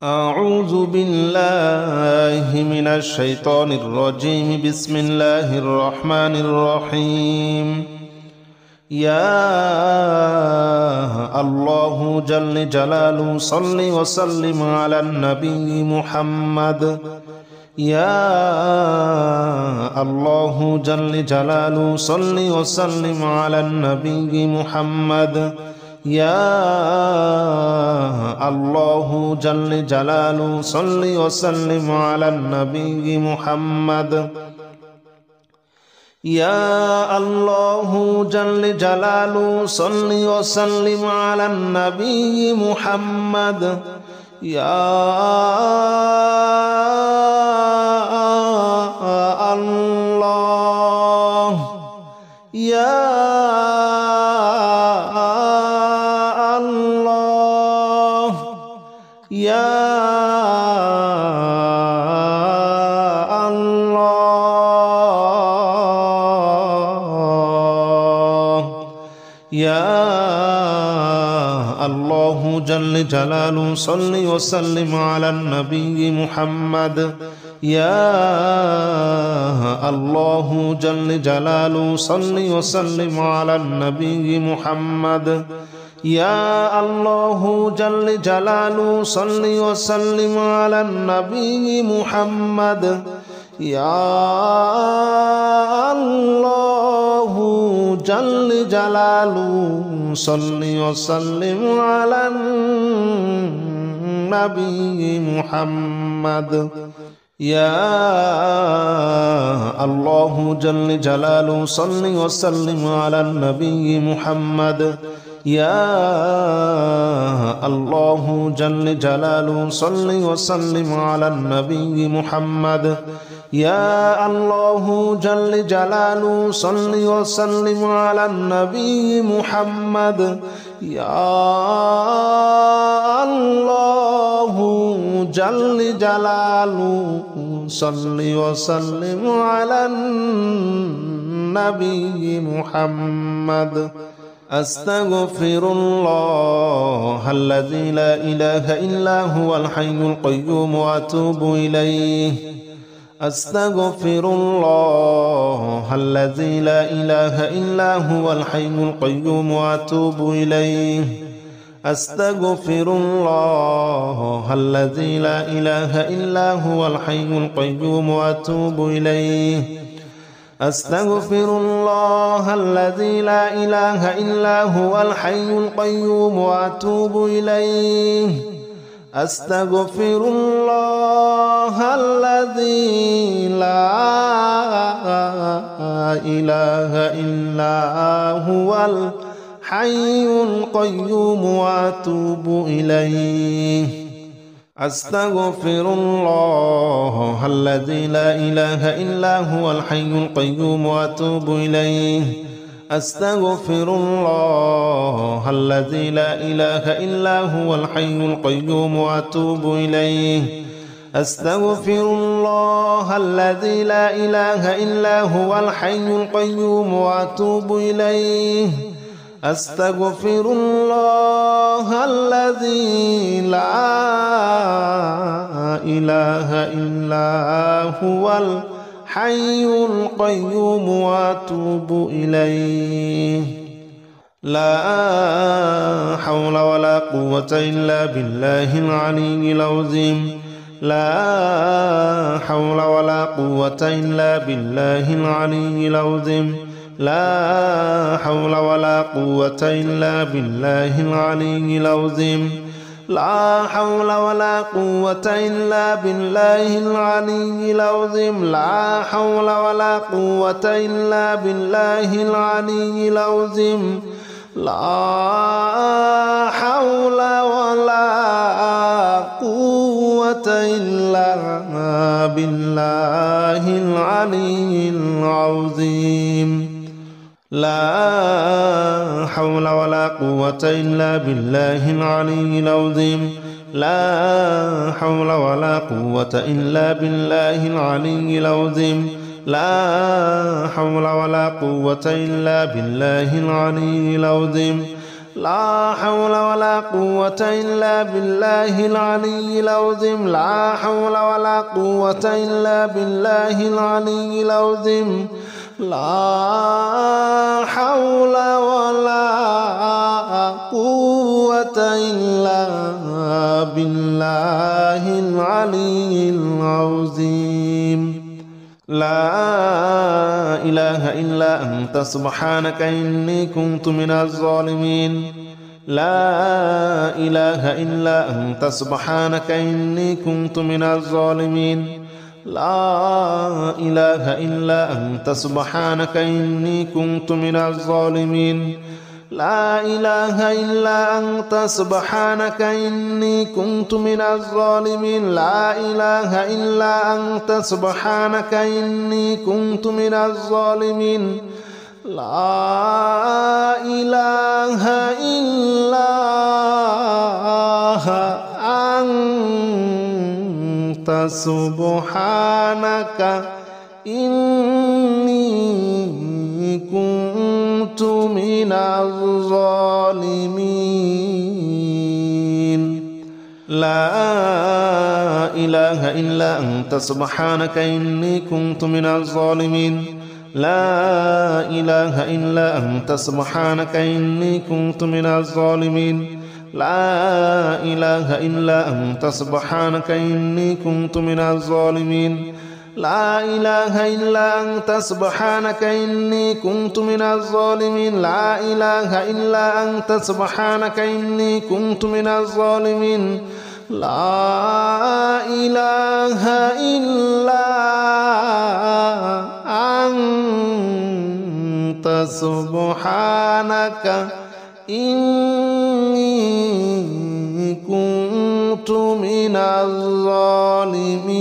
أعوذ بالله من الشيطان الرجيم. بسم الله الرحمن الرحيم. يا الله جل جلاله صل وسلم على النبي محمد. يا الله جل جلاله صل وسلم على النبي محمد. يا الله جل جلاله صل وسلم على النبي محمد. يا الله جل جلاله صل وسلم على النبي محمد. يا الله يا يا الله يا الله جل جلاله صل وسلم على النبي محمد. يا الله جل جلاله صل وسلم على النبي محمد. يا الله جل جلاله صل وسلم على النبي محمد. يا الله جل جلاله صل وسلم على النبي محمد. يا الله جل جلاله صل وسلم على النبي محمد. يا الله جل جلاله صل وسلم على النبي محمد. يا الله جل جلاله صل وسلم على النبي محمد. يا الله جل جلاله صل وسلم على النبي محمد. أستغفر الله الذي لا إله إلا هو الحي القيوم وأتوب إليه. أستغفر الله الذي لا إله إلا هو الحي القيوم وأتوب إليه. أستغفر الله الذي لا إله إلا هو الحي القيوم وأتوب إليه. أستغفر الله الذي لا إله إلا هو الحي القيوم وأتوب إليه. أستغفر الله الذي لا إله إلا هو الحي القيوم وأتوب إليه. أستغفر الله الذي لا إله إلا هو الحي القيوم وأتوب إليه. أستغفر الله الذي لا إله إلا هو الحي القيوم وأتوب إليه. أستغفر الله الذي لا إله إلا هو الحي القيوم وأتوب إليه. أستغفر الله الذي لا إله إلا هو الحي القيوم وأتوب إليه. لا حول ولا قوة إلا بالله العلي العظيم. لا حول ولا قوة إلا بالله العلي العظيم. لا حول ولا قوة إلا بالله العلي العظيم. لا حول ولا قوة إلا بالله العلي العظيم. لا حول ولا قوة إلا بالله العلي العظيم. لا حول ولا قوة إلا بالله العلي العظيم. لا حول ولا قوة إلا بالله العلي العظيم. لا حول ولا قوة إلا بالله العلي العظيم. لا حول ولا قوة إلا بالله العلي العظيم. لا حول ولا قوة إلا بالله العلي العظيم لا حول ولا قوة إلا بالله العلي العظيم لا حول ولا قوة إلا بالله العلي العظيم لا إله إلا أنت سبحانك إني كنت من الظالمين لا إله إلا أنت سبحانك إني كنت من الظالمين لا إله إلا أنت سبحانك إني كنت من الظالمين لا إله إلا أنت سبحانك إني كنت من الظالمين لا إله إلا أنت سبحانك إني كنت من الظالمين لا إله إلا أنت سبحانك إني كنت من الظالمين لا إله إلا أنت سبحانك إني كنت من الظالمين لا إله إلا أنت سبحانك إني كنت من الظالمين لا إله إلا أنت سبحانك إني كنت من الظالمين لا إله إلا أنت سبحانك إني كنت من الظالمين لا إله إلا أنت سبحانك إني كنت من الظالمين لا إله إلا أنت سبحانك إني كنت من الظالمين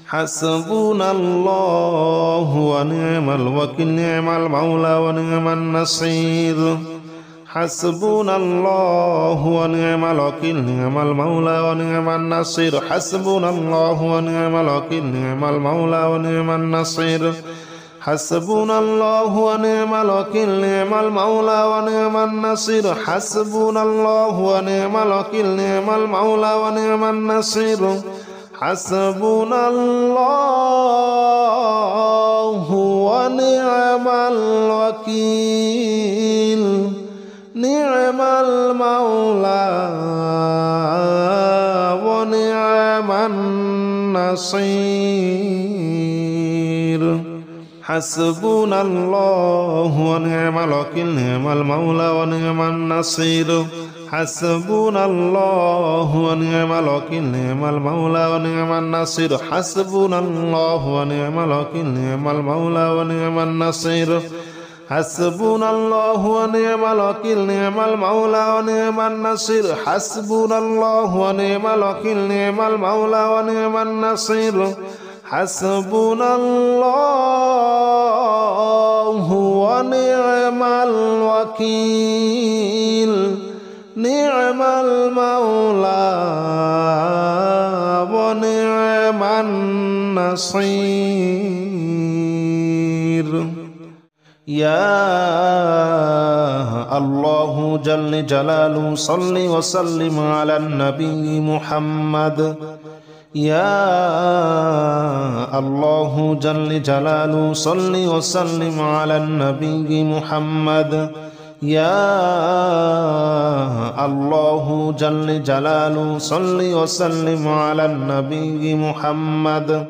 حسبنا الله ونعم الوكيل نعم المولى ونعم النصير حسبنا الله ونعم الوكيل نعم المولى ونعم النصير حسبنا الله ونعم الوكيل نعم المولى ونعم النصير حسبنا الله ونعم الوكيل نعم المولى ونعم النصير حسبنا الله ونعم الوكيل نعم المولى ونعم النصير حسبنا الله ونعم الوكيل نعم المولى ونعم النصير حسبنا الله ونعم الوكيل نعم المولى ونعم النصير حسبنا الله ونعم الوكيل نعم المولى ونعم النصير حسبنا الله ونعم الوكيل نعم المولى ونعم النصير حسبنا الله ونعم الوكيل نعم المولى ونعم النصير حسبنا الله ونعم الوكيل نعم المولى ونعم النصير حسبنا الله ونعم الوكيل نعم المولى ونعم النصير يا الله جل جلاله صل وسلم على النبي محمد يا الله جل جلاله صل وسلم على النبي محمد يا الله جل جلاله صل وسلم على النبي محمد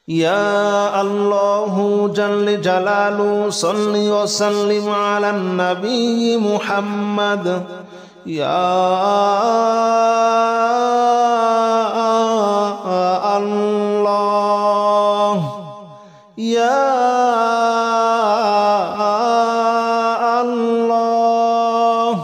يا الله جل جلاله صل وسلم على النبي محمد يا الله يا الله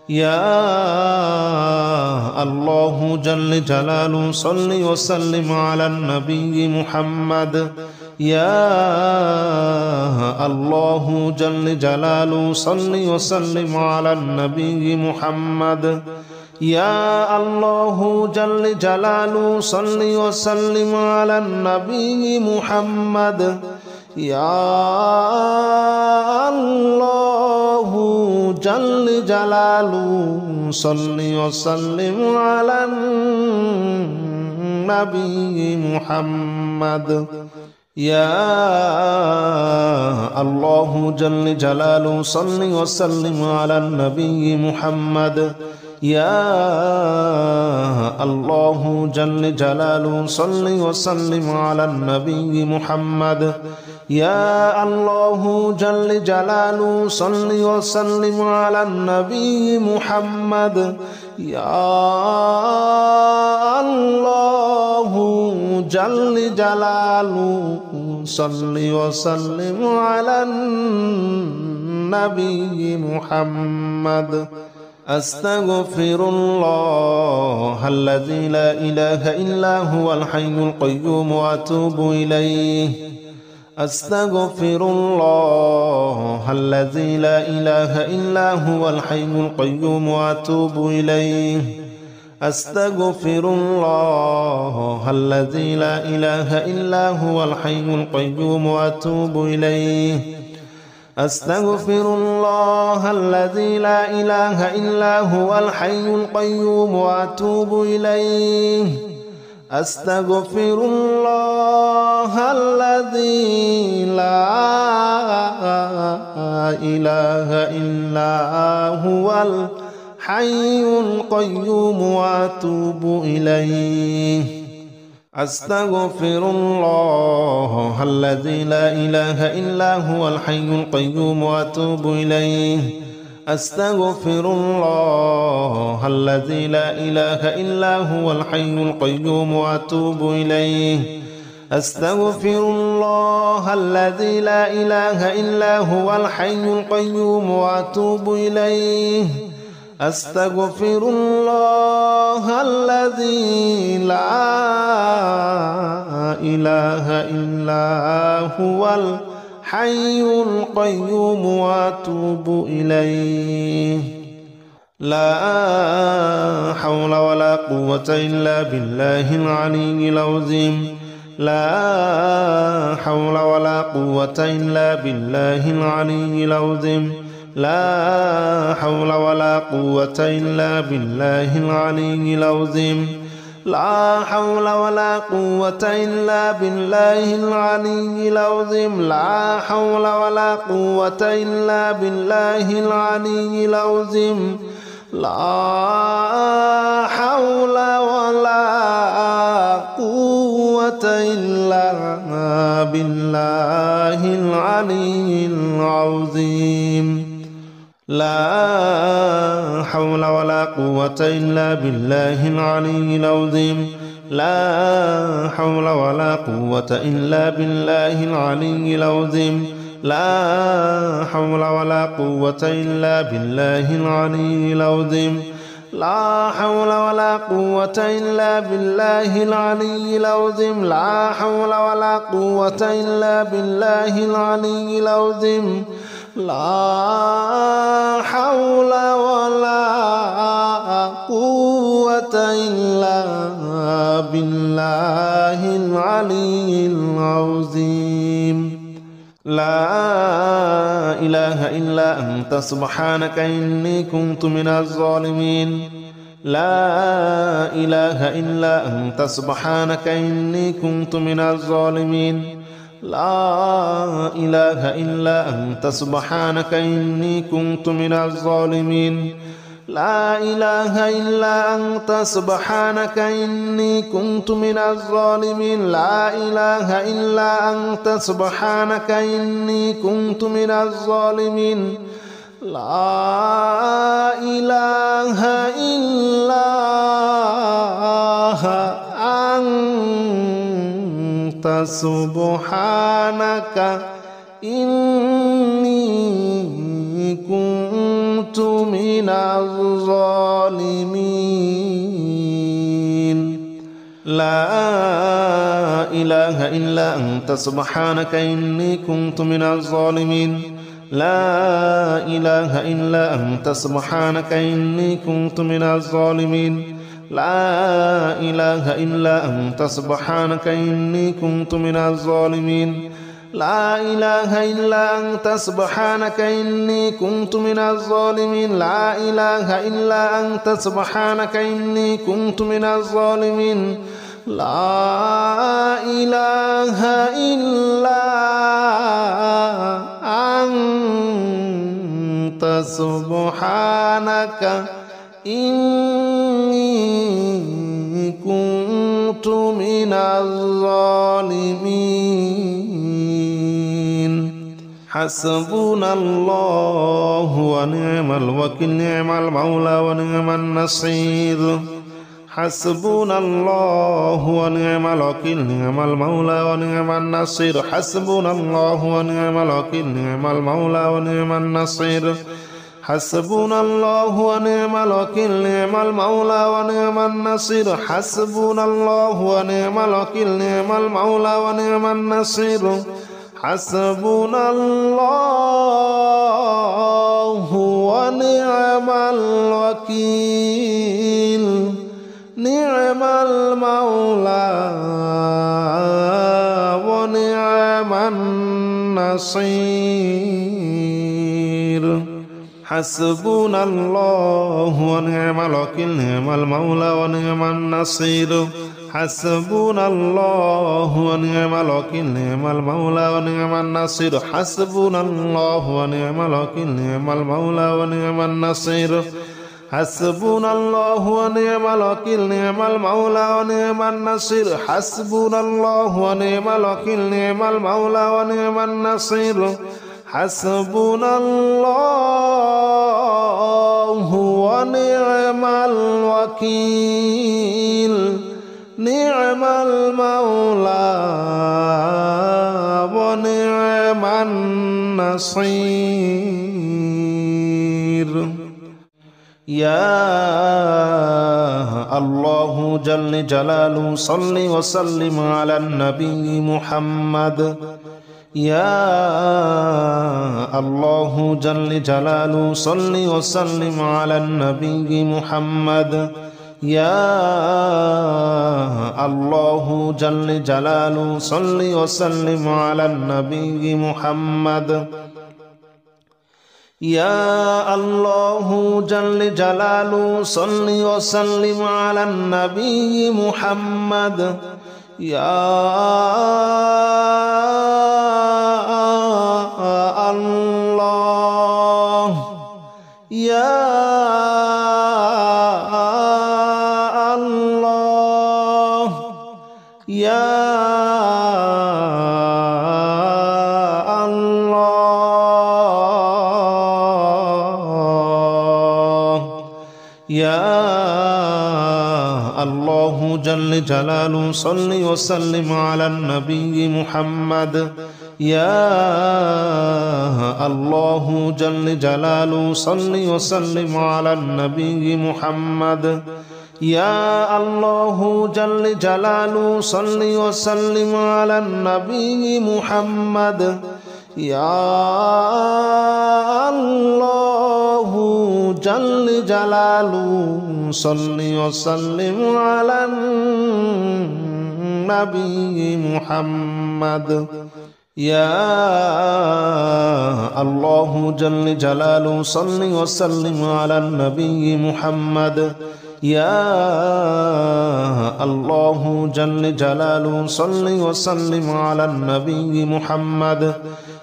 يا الله جل جلاله صل وسلم على النبي محمد يا الله جل جلاله صل وسلم على النبي محمد. يا الله جل جلاله صل وسلم على النبي محمد. يا الله جل جلاله صل وسلم على النبي محمد. يا الله جل جلاله صل وسلم على النبي محمد. يا الله جل جلاله صل وسلم على النبي محمد. يا الله جل جلاله صل وسلم على النبي محمد. يا الله جل جلاله صل وسلم على النبي محمد. أستغفر الله الذي لا إله إلا هو الحي القيوم وأتوب إليه. أستغفر الله الذي لا إله إلا هو الحي القيوم وأتوب إليه. أستغفر الله الذي لا إله إلا هو الحي القيوم وأتوب إليه. أستغفر الله الذي لا إله إلا هو الحي القيوم وأتوب إليه. أستغفر الله الذي لا إله إلا هو الحي القيوم وأتوب إليه. أستغفر الله الذي لا إله إلا هو الحي القيوم وأتوب إليه. أستغفر الله الذي لا إله إلا هو الحي القيوم وأتوب إليه. أستغفر الله الذي لا إله إلا هو الحي القيوم وأتوب إليه. أستغفر الله الذي لا إله إلا هو الحي القيوم وأتوب إليه. لا حول ولا قوة إلا بالله العلي العظيم. لا حول ولا قوة إلا بالله العلي العظيم. لا حول ولا قوة إلا بالله العلي العظيم. لا حول ولا قوة إلا بالله العلي العظيم. لا حول ولا قوة إلا بالله العلي العظيم. لا حول ولا قوة إلا بالله العلي العظيم. لا حول ولا قوة إلا بالله العلي العظيم. لا حول ولا قوة إلا بالله العلي العظيم. لا حول ولا قوة إلا بالله العلي العظيم. لا حول ولا قوة إلا بالله العلي العظيم. لا حول ولا قوة إلا بالله العلي العظيم. لا حول ولا قوة إلا بالله العلي العظيم. لا إله إلا أنت سبحانك إني كنت من الظالمين. لا إله إلا أنت سبحانك إني كنت من الظالمين. لا إله إلا أنت سبحانك إني كنت من الظالمين. لا إله إلا أنت سبحانك إني كنت من الظالمين. لا إله إلا أنت سبحانك إني كنت من الظالمين. لا إله إلا أنت سبحانك إني كنت من الظالمين. لا إله إلا أنت سبحانك إني كنت من الظالمين لا إله إلا أنت سبحانك إني كنت من الظالمين لا إله إلا أنت سبحانك إني كنت من الظالمين لا إله إلا أنت سبحانك إني كنت من الظالمين لا إله إلا أنت سبحانك إني كنت من الظالمين لا إله إلا أنت سبحانك إني كنت من الظالمين حسبنا الله ونعم الوكيل نعم المولى ونعم النصير حسبنا الله ونعم الوكيل نعم المولى ونعم النصير حسبنا الله ونعم الوكيل نعم المولى ونعم النصير حسبنا الله ونعم الوكيل نعم المولى ونعم النصير حسبنا الله ونعم الوكيل نعم المولى ونعم النصير حسبنا الله ونعم الوكيل نعم المولى ونعم النصير حسبنا الله ونعم الوكيل نعم المولى ونعم النصير حسبنا الله ونعم الوكيل نعم المولى ونعم النصير حسبنا الله ونعم الوكيل نعم المولى ونعم النصير حسبنا الله ونعم الوكيل نعم المولى ونعم النصير حسبنا الله ونعم الوكيل نعم المولى ونعم النصير حسبنا الله ونعم الوكيل نعم المولى ونعم النصير يا الله جل جلاله صل وسلم على النبي محمد يا الله جل جلاله صل وسلم على النبي محمد يا الله جل جلاله صل وسلم على النبي محمد يا الله جل جلاله صل وسلم على النبي محمد يا الله يا الله يا يا الله جل جلاله صل وسلم على النبي محمد يا الله جل جلاله صل وسلم على النبي محمد يا الله جل جلاله صل وسلم على النبي محمد يا الله جل جلاله صل وسلم على النبي محمد يا الله جل جلاله صل وسلم على النبي محمد يا الله جل جلاله صل وسلم على النبي محمد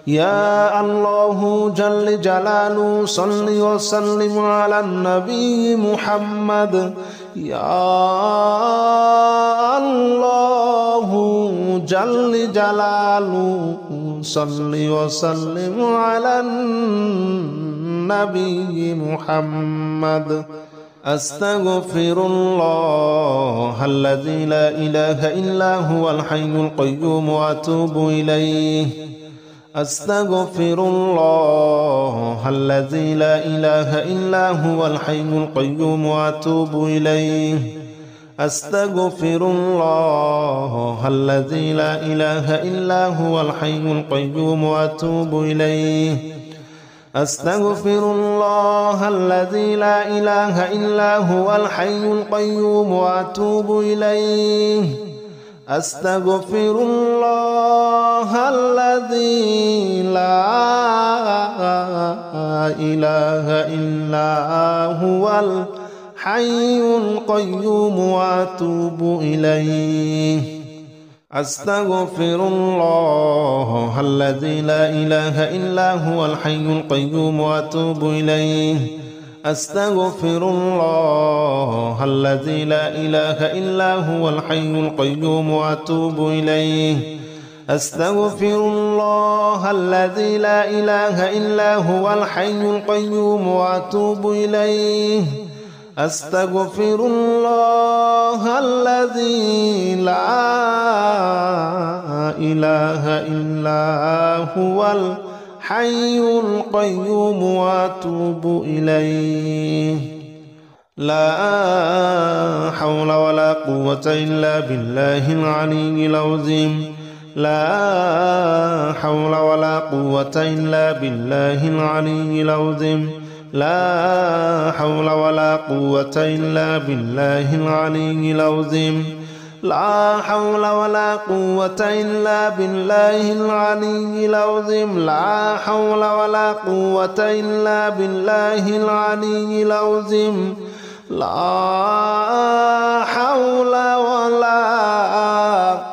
يا الله جل جلاله صل وسلم على النبي محمد يا الله جل جلاله صل وسلم على النبي محمد أستغفر الله الذي لا إله إلا هو الحي القيوم وأتوب إليه أستغفر الله الذي لا إله إلا هو الحي القيوم وأتوب إليه أستغفر الله الذي لا إله إلا هو الحي القيوم وأتوب إليه أستغفر الله الذي لا إله إلا هو الحي القيوم وأتوب إليه أستغفر الله الذي لا إله إلا هو الحي القيوم وأتوب إليه أستغفر الله الذي لا إله إلا هو الحي القيوم وأتوب إليه أستغفر الله الذي لا إله إلا هو الحي القيوم وأتوب إليه أستغفر الله الذي لا إله إلا هو الحي القيوم وأتوب إليه أستغفر الله الذي لا إله إلا هو الحي القيوم وأتوب إليه لا حول ولا قوة إلا بالله العلي العظيم لا حول ولا قوة إلا بالله العلي العظيم لا حول ولا قوة إلا بالله العلي العظيم لا حول ولا قوة إلا بالله العلي العظيم لا حول ولا قوة إلا بالله العلي العظيم لا حول ولا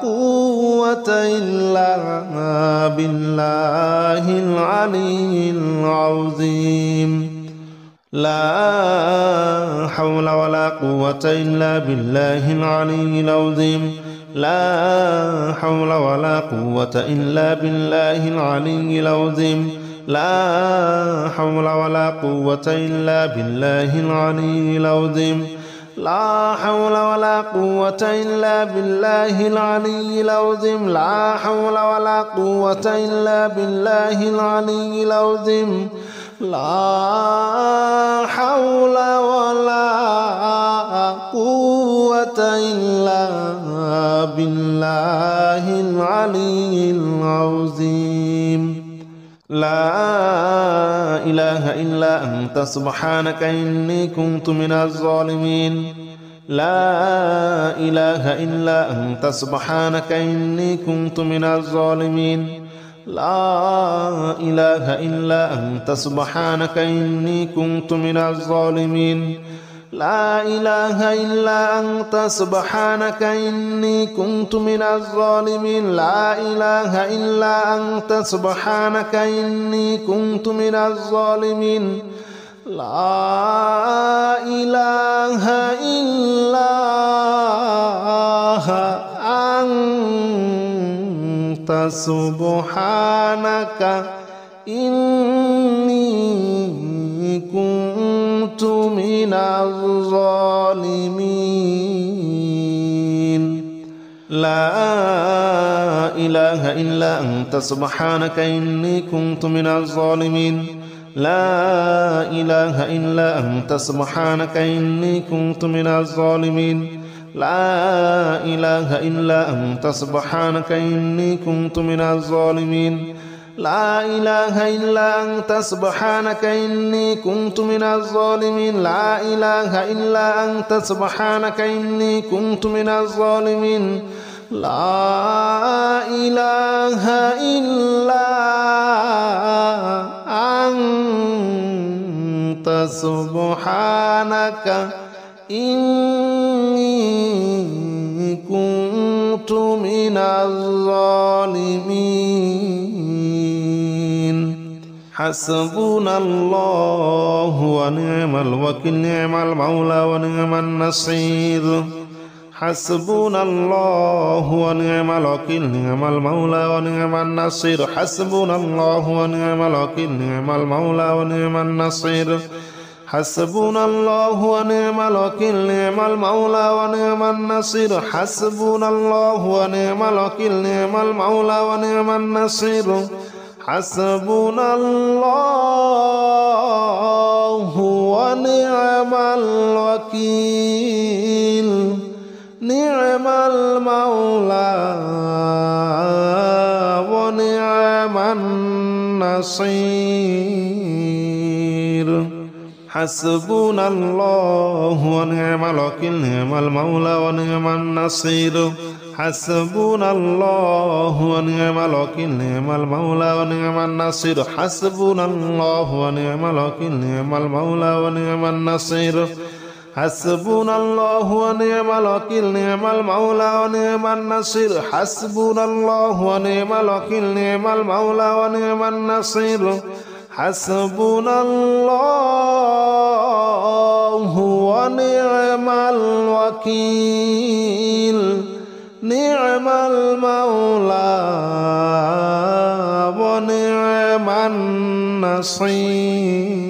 قوة إلا بالله العلي العظيم لا حول ولا قوة إلا بالله العلي العظيم لا حول ولا قوة إلا بالله العلي العظيم لا حول ولا قوة إلا بالله العلي العظيم لا حول ولا قوة إلا بالله العلي العظيم لا حول ولا قوة إلا بالله العلي العظيم لا حول ولا قوة إلا بالله العلي العظيم لا إله إلا أنت سبحانك إني كنت من الظالمين لا إله إلا أنت سبحانك إني كنت من الظالمين لا إله إلا أنت سبحانك إني كنت من الظالمين لا إله إلا أنت سبحانك إني كنت من الظالمين لا إله إلا أنت سبحانك إني كنت من الظالمين لا إله إلا أنت سبحانك إني كنت من الظالمين لا إله إلا أنت سبحانك إني كنت من الظالمين لا إله إلا أنت سبحانك إني كنت من الظالمين لا إله إلا أنت سبحانك إني كنت من الظالمين لا إله إلا أنت سبحانك إني كنت من الظالمين لا إله إلا أنت سبحانك إني كنت من الظالمين لا إله إلا أنت سبحانك إني كنت من الظالمين حسبنا الله ونعم الوكيل نعم المولى ونعم النصير حسبنا الله ونعم الوكيل نعم المولى ونعم النصير حسبنا الله ونعم الوكيل نعم المولى ونعم النصير حسبنا الله ونعم الوكيل نعم المولى ونعم النصير حسبنا الله ونعم الوكيل نعم المولى ونعم النصير حسبنا الله ونعم الوكيل نعم المولى ونعم النصير حسبنا الله ونعم الوكيل نعم المولى ونعم النصير حسبنا الله ونعم الوكيل نعم المولى ونعم النصير حسبنا الله ونعم الوكيل نعم المولى ونعم النصير حسبنا الله ونعم الوكيل نعم المولى ونعم النصير حسبنا الله ونعم الوكيل نعم المولى ونعم النصير حسبنا الله ونعم الوكيل نعم المولى ونعم النصير